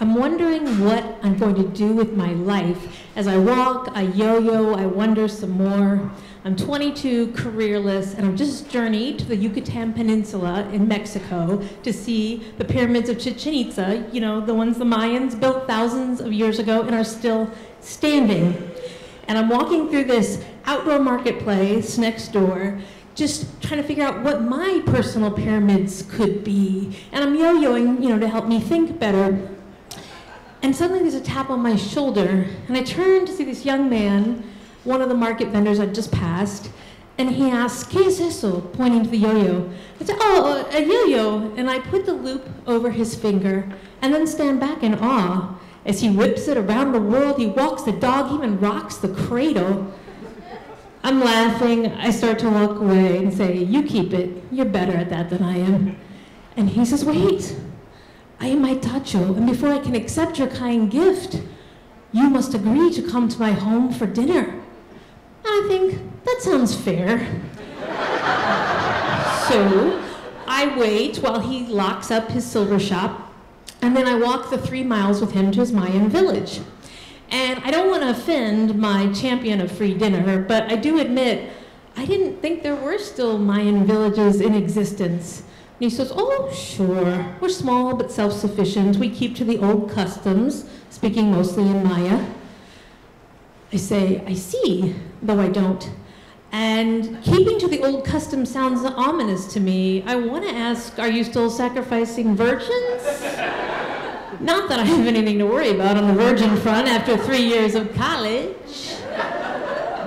I'm wondering what I'm going to do with my life. As I walk, I yo-yo, I wonder some more. I'm 22, careerless, and I've just journeyed to the Yucatan Peninsula in Mexico to see the pyramids of Chichen Itza, you know, the ones the Mayans built thousands of years ago and are still standing. And I'm walking through this outdoor marketplace next door, just trying to figure out what my personal pyramids could be. And I'm yo-yoing, you know, to help me think better. And suddenly there's a tap on my shoulder, and I turn to see this young man, one of the market vendors I'd just passed, and he asks, "¿Qué es eso?" pointing to the yo-yo. I said, "Oh, a yo-yo." And I put the loop over his finger, and then stand back in awe. As he whips it around the world, he walks the dog, even rocks the cradle. I'm laughing, I start to walk away and say, "You keep it, you're better at that than I am." And he says, "Wait, I am my tacho, and before I can accept your kind gift, you must agree to come to my home for dinner." And I think, that sounds fair. So I wait while he locks up his silver shop, and then I walk the 3 miles with him to his Mayan village. And I don't want to offend my champion of free dinner, but I do admit, I didn't think there were still Mayan villages in existence. And he says, "Oh, sure, we're small but self-sufficient. We keep to the old customs," speaking mostly in Maya. I say, "I see," though I don't. And keeping to the old custom sounds ominous to me. I want to ask, are you still sacrificing virgins? Not that I have anything to worry about on the virgin front after 3 years of college,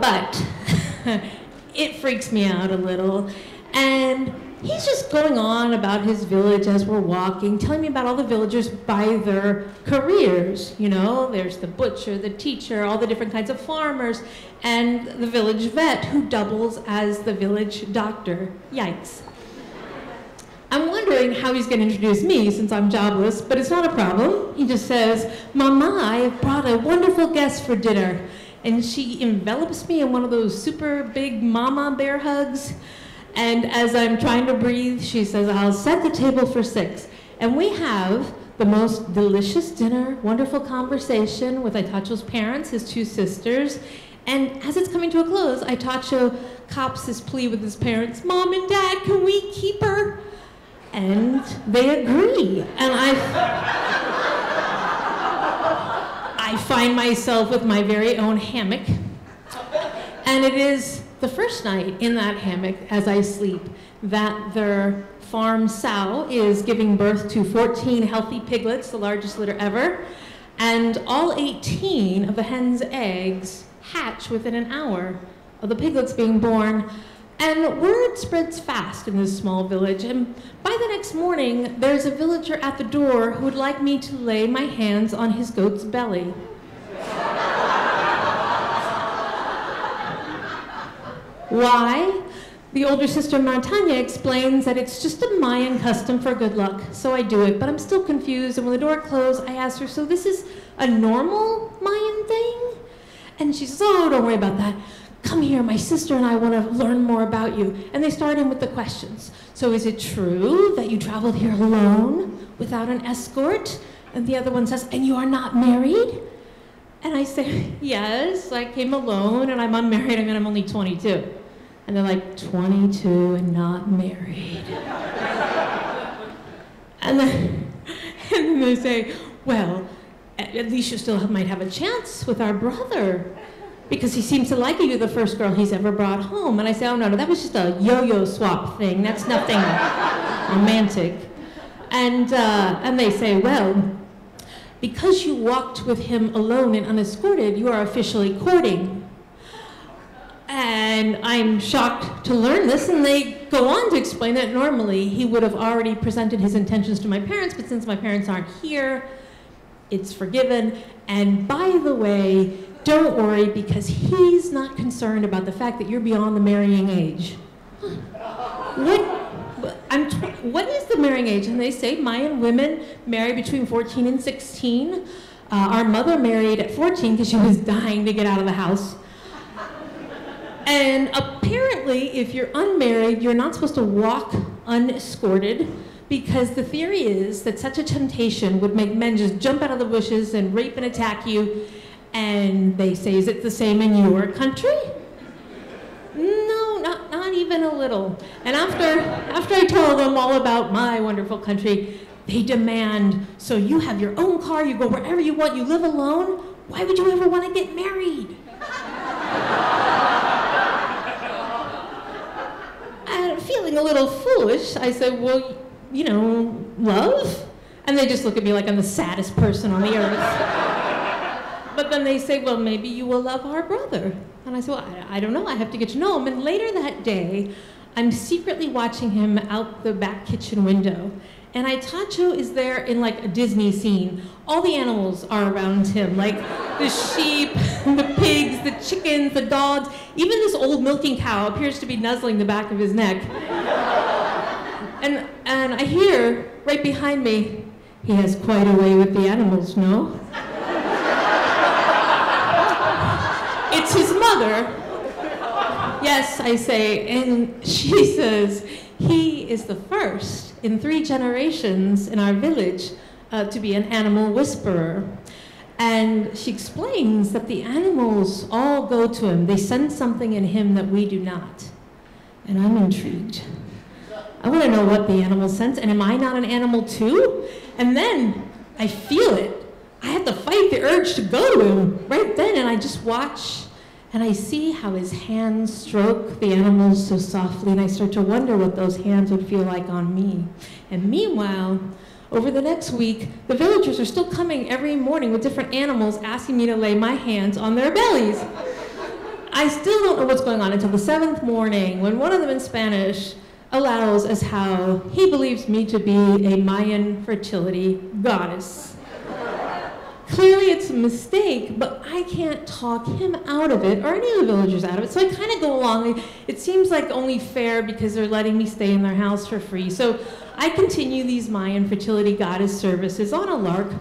but it freaks me out a little. And he's just going on about his village as we're walking, telling me about all the villagers by their careers. You know, there's the butcher, the teacher, all the different kinds of farmers, and the village vet who doubles as the village doctor. Yikes. I'm wondering how he's going to introduce me since I'm jobless, but it's not a problem. He just says, "Mama, I have brought a wonderful guest for dinner." And she envelops me in one of those super big mama bear hugs. And as I'm trying to breathe, she says, "I'll set the table for 6. And we have the most delicious dinner, wonderful conversation with Aitacho's parents, his 2 sisters. And as it's coming to a close, Aitacho cops his plea with his parents, "Mom and Dad, can we keep her?" And they agree. And I find myself with my very own hammock. And it is the first night in that hammock as I sleep that their farm sow is giving birth to 14 healthy piglets, the largest litter ever, and all 18 of the hen's eggs hatch within an hour of the piglets being born. And word spreads fast in this small village, and by the next morning, there's a villager at the door who would like me to lay my hands on his goat's belly. Why? The older sister Martanya explains that it's just a Mayan custom for good luck, so I do it, but I'm still confused, and when the door closed, I asked her, "So this is a normal Mayan thing?" And she says, "Oh, don't worry about that. Come here, my sister and I want to learn more about you." And they start in with the questions. "So is it true that you traveled here alone, without an escort?" And the other one says, "And you are not married?" And I say, "Yes, I came alone, and I'm unmarried. I mean, I'm only 22. And they're like, 22 and not married. And then they say, "Well, at least you still might have a chance with our brother, because he seems to like you, the first girl he's ever brought home." And I say, "Oh, no, that was just a yo-yo swap thing. That's nothing romantic." And they say, "Well, because you walked with him alone and unescorted, you are officially courting." And I'm shocked to learn this, and they go on to explain that normally he would have already presented his intentions to my parents, but since my parents aren't here, it's forgiven. And by the way, don't worry, because he's not concerned about the fact that you're beyond the marrying age. What is the marrying age? And they say Mayan women marry between 14 and 16. Our mother married at 14 because she was dying to get out of the house. And apparently, if you're unmarried, you're not supposed to walk unescorted, because the theory is that such a temptation would make men just jump out of the bushes and rape and attack you. And they say, is it the same in your country? No, not even a little. And after I tell them all about my wonderful country, they demand, so you have your own car, you go wherever you want, you live alone? Why would you ever want to get married? And feeling a little foolish, I said, well, you know, love? And they just look at me like I'm the saddest person on the earth. But then they say, well, maybe you will love our brother. And I said, well, I don't know, I have to get to know him. And later that day, I'm secretly watching him out the back kitchen window. And Itacho is there in like a Disney scene. All the animals are around him, like the sheep, the pigs, the chickens, the dogs. Even this old milking cow appears to be nuzzling the back of his neck. And I hear right behind me, he has quite a way with the animals, no? It's his mother. Yes, I say, and she says, he is the first in 3 generations in our village to be an animal whisperer. And she explains that the animals all go to him. They sense something in him that we do not. And I'm intrigued. I want to know what the animals sense, and am I not an animal too? And then I feel it. I have to fight the urge to go to him right then, and I just watch, and I see how his hands stroke the animals so softly, and I start to wonder what those hands would feel like on me. And meanwhile, over the next week, the villagers are still coming every morning with different animals asking me to lay my hands on their bellies. I still don't know what's going on until the 7th morning, when one of them in Spanish allows as how he believes me to be a Mayan fertility goddess. Clearly it's a mistake, but I can't talk him out of it, or any of the villagers out of it, so I kind of go along. It seems like only fair because they're letting me stay in their house for free. So I continue these Mayan fertility goddess services on a lark.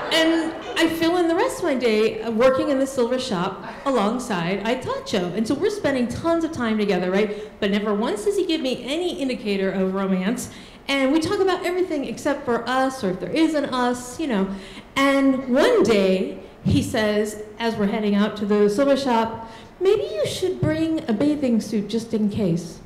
And I fill in the rest of my day working in the silver shop alongside Itacho. And so we're spending tons of time together, right? But never once does he give me any indicator of romance. And we talk about everything except for us, or if there is an us, you know. And one day, he says, as we're heading out to the silver shop, maybe you should bring a bathing suit just in case.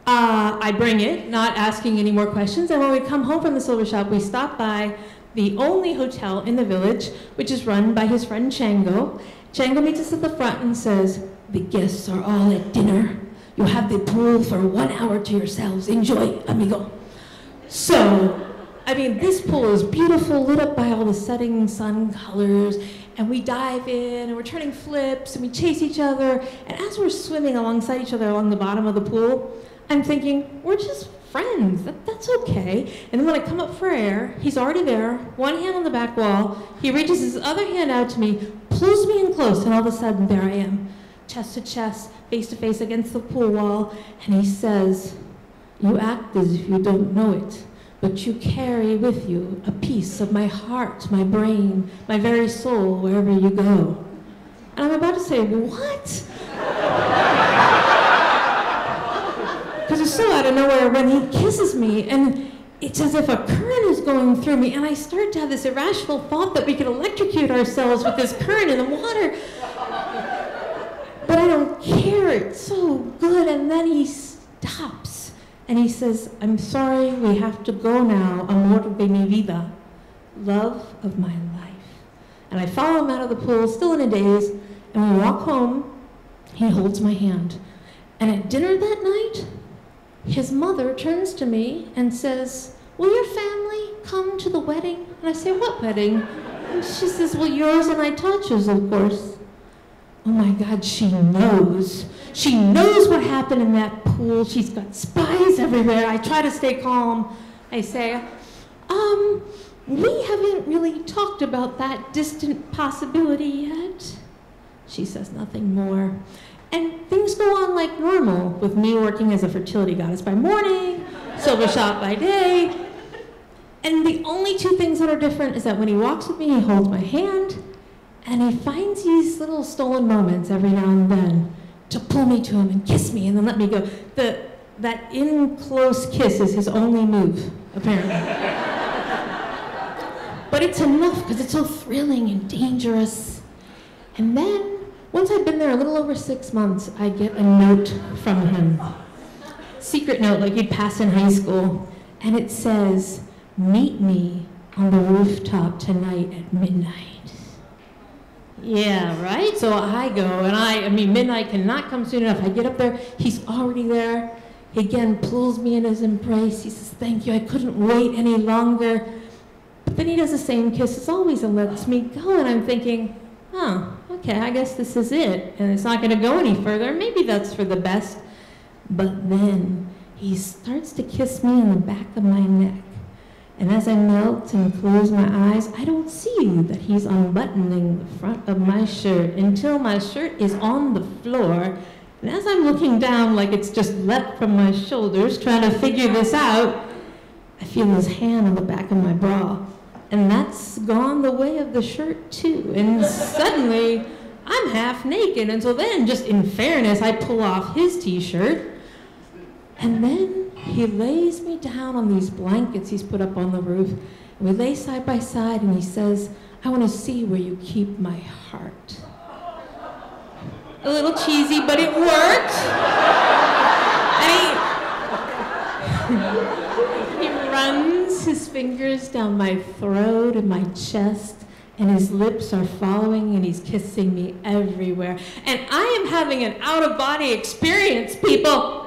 I bring it, not asking any more questions. And when we come home from the silver shop, we stop by the only hotel in the village, which is run by his friend Chango. Chango meets us at the front and says, the guests are all at dinner. You have the pool for 1 hour to yourselves. Enjoy, amigo. So, I mean, this pool is beautiful, lit up by all the setting sun colors, and we dive in, and we're turning flips, and we chase each other, and as we're swimming alongside each other along the bottom of the pool, I'm thinking, we're just friends, that's okay. And then when I come up for air, he's already there, one hand on the back wall, he reaches his other hand out to me, pulls me in close, and all of a sudden, there I am, chest to chest, face to face against the pool wall, and he says, you act as if you don't know it, but you carry with you a piece of my heart, my brain, my very soul, wherever you go. And I'm about to say, what? Because it's so out of nowhere when he kisses me, and it's as if a current is going through me, and I start to have this irrational thought that we could electrocute ourselves with this current in the water. But I don't care, it's so good, and then he stops, and he says, I'm sorry, we have to go now, amor de mi vida, love of my life. And I follow him out of the pool, still in a daze, and when we walk home, he holds my hand. And at dinner that night, his mother turns to me and says, will your family come to the wedding? And I say, what wedding? And she says, well, yours and Itacho's, of course. Oh my God, she knows. She knows what happened in that pool. She's got spies everywhere. I try to stay calm. I say, we haven't really talked about that distant possibility yet. She says nothing more. And things go on like normal, with me working as a fertility goddess by morning, silver shop by day. And the only 2 things that are different is that when he walks with me, he holds my hand, and he finds these little stolen moments every now and then to pull me to him and kiss me and then let me go. that in-close kiss is his only move, apparently. But it's enough because it's so thrilling and dangerous. And then, once I'd been there a little over 6 months, I get a note from him. Secret note like you'd pass in high school. And it says, "Meet me on the rooftop tonight at midnight." Yeah, right? So I go, and I mean, midnight cannot come soon enough. I get up there, he's already there. He again pulls me in his embrace. He says, "Thank you, I couldn't wait any longer." But then he does the same kiss as always and lets me go, and I'm thinking, oh, okay, I guess this is it, and it's not gonna go any further. Maybe that's for the best. But then he starts to kiss me in the back of my neck. And as I melt and close my eyes, I don't see that he's unbuttoning the front of my shirt until my shirt is on the floor. And as I'm looking down like it's just leapt from my shoulders, trying to figure this out, I feel his hand on the back of my bra. And that's gone the way of the shirt too. And suddenly, I'm half naked. And so then, just in fairness, I pull off his t-shirt. And then he lays me down on these blankets he's put up on the roof. And we lay side by side, and he says, "I want to see where you keep my heart." A little cheesy, but it worked. And he runs his fingers down my throat and my chest, and his lips are following, and he's kissing me everywhere. And I am having an out-of-body experience, people.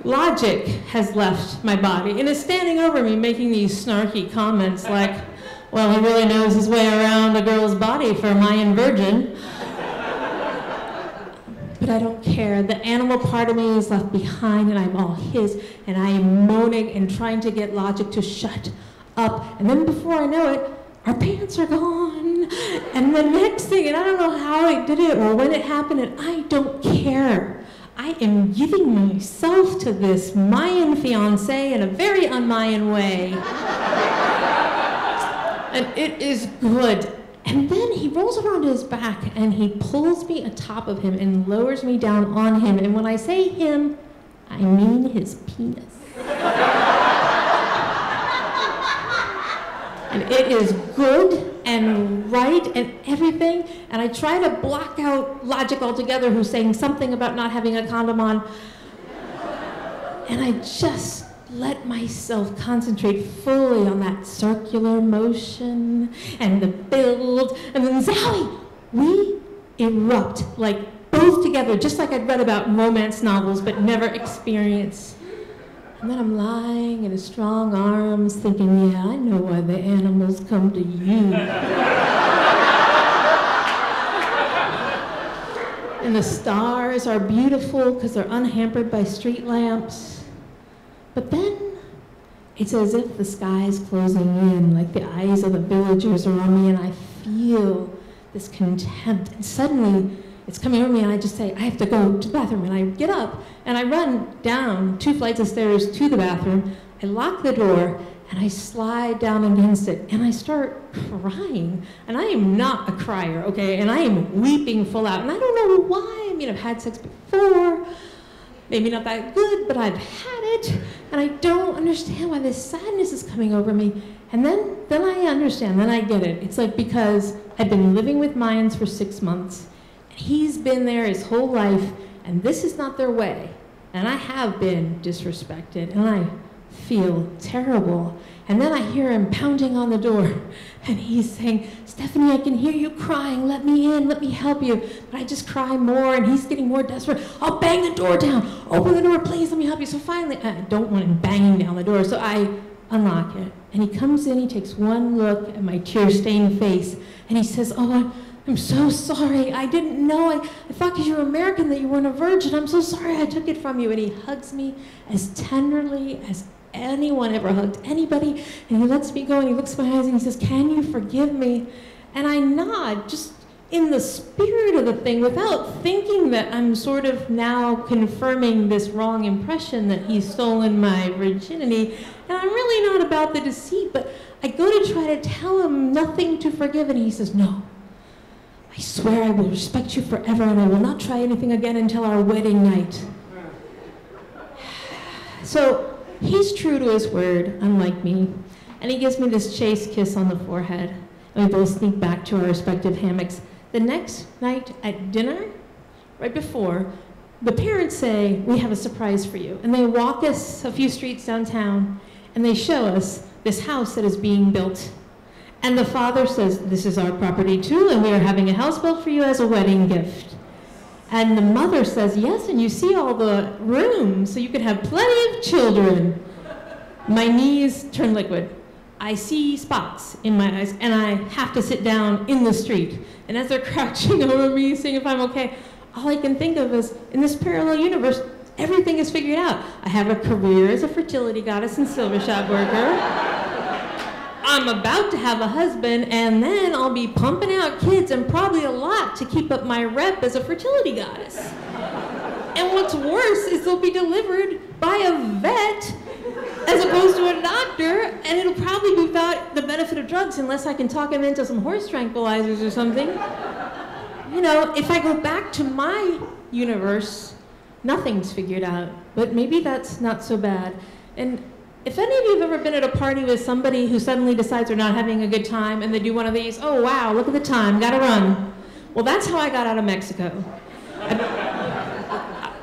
Logic has left my body and is standing over me making these snarky comments like, "Well, he really knows his way around a girl's body for a Mayan virgin." But I don't care. The animal part of me is left behind, and I'm all his, and I am moaning and trying to get Logic to shut up. And then before I know it, our pants are gone. And the next thing, and I don't know how I did it or when it happened, and I don't care. I am giving myself to this Mayan fiancé in a very un-Mayan way. And it is good. And then he rolls around his back and he pulls me atop of him and lowers me down on him. And when I say him, I mean his penis. And it is good and right and everything. And I try to block out Logic altogether, who's saying something about not having a condom on. And I just let myself concentrate fully on that circular motion and the build. And then Zowie, we erupt, like both together, just like I'd read about in romance novels but never experienced. And then I'm lying in his strong arms thinking, yeah, I know why the animals come to you. And the stars are beautiful because they're unhampered by street lamps. But then it's as if the sky is closing in, like the eyes of the villagers are on me, and I feel this contempt. And suddenly it's coming over me, and I just say, I have to go to the bathroom. And I get up, and I run down 2 flights of stairs to the bathroom. I lock the door, and I slide down against it, and I start crying. And I am not a crier, okay? And I am weeping full out. And I don't know why. I mean, I've had sex before. Maybe not that good, but I've had it. And I don't understand why this sadness is coming over me. And then I understand, then I get it. It's like because I've been living with Mayans for 6 months, and he's been there his whole life, and this is not their way. And I have been disrespected, and I feel terrible. And then I hear him pounding on the door, and he's saying, Stephanie, I can hear you crying. Let me in, let me help you. But I just cry more, and he's getting more desperate. I'll bang the door down. Open the door, please, let me help you. So finally, I don't want him banging down the door, so I unlock it. And he comes in, he takes one look at my tear-stained face, and he says, oh, I'm so sorry. I didn't know. I thought because you were American that you weren't a virgin. I'm so sorry I took it from you. And he hugs me as tenderly as anyone ever hugged anybody. And he lets me go, and he looks in my eyes, and he says, can you forgive me? And I nod, just in the spirit of the thing, without thinking that I'm sort of now confirming this wrong impression that he's stolen my virginity. And I'm really not about the deceit, but I go to try to tell him nothing to forgive, and he says, no. I swear I will respect you forever, and I will not try anything again until our wedding night. So he's true to his word, unlike me, and he gives me this chaste kiss on the forehead, and we both sneak back to our respective hammocks. The next night at dinner, right before, the parents say, we have a surprise for you. And they walk us a few streets downtown, and they show us this house that is being built. And the father says, this is our property too, and we are having a house built for you as a wedding gift. And the mother says, yes, and you see all the rooms, so you can have plenty of children. My knees turn liquid. I see spots in my eyes, and I have to sit down in the street. And as they're crouching over me, seeing if I'm okay, all I can think of is, in this parallel universe, everything is figured out. I have a career as a fertility goddess and silver shop worker. I'm about to have a husband, and then I'll be pumping out kids, and probably a lot to keep up my rep as a fertility goddess. And what's worse is they'll be delivered by a vet as opposed to a doctor, and it'll probably be without the benefit of drugs unless I can talk him into some horse tranquilizers or something. You know, if I go back to my universe, nothing's figured out, but maybe that's not so bad. And if any of you have ever been at a party with somebody who suddenly decides they're not having a good time and they do one of these, oh wow, look at the time, gotta run. Well, that's how I got out of Mexico.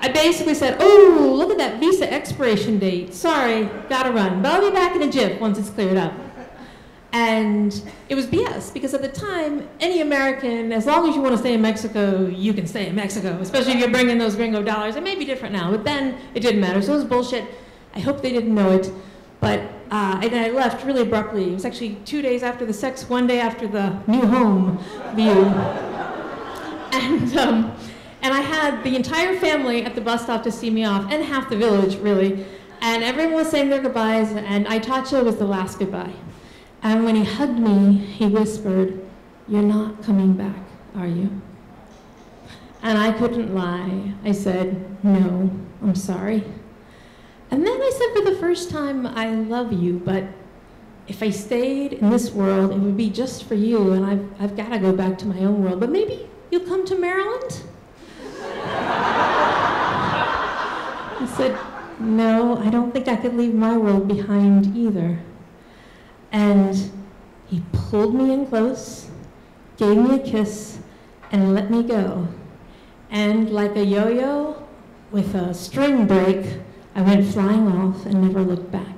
I basically said, oh, look at that visa expiration date. Sorry, gotta run. But I'll be back in a jiff once it's cleared up. And it was BS, because at the time, any American, as long as you want to stay in Mexico, you can stay in Mexico, especially if you're bringing those gringo dollars. It may be different now, but then it didn't matter. So it was bullshit. I hope they didn't know it. But and I left really abruptly. It was actually 2 days after the sex, 1 day after the new home view. And I had the entire family at the bus stop to see me off, and half the village, really. And everyone was saying their goodbyes, and Itacho was the last goodbye. And when he hugged me, he whispered, you're not coming back, are you? And I couldn't lie. I said, no, I'm sorry. And then I said for the first time, I love you, but if I stayed in this world, it would be just for you, and I've got to go back to my own world. But maybe you'll come to Maryland? I said, no, I don't think I could leave my world behind either. And he pulled me in close, gave me a kiss, and let me go. And like a yo-yo with a string break, I went flying off and never looked back.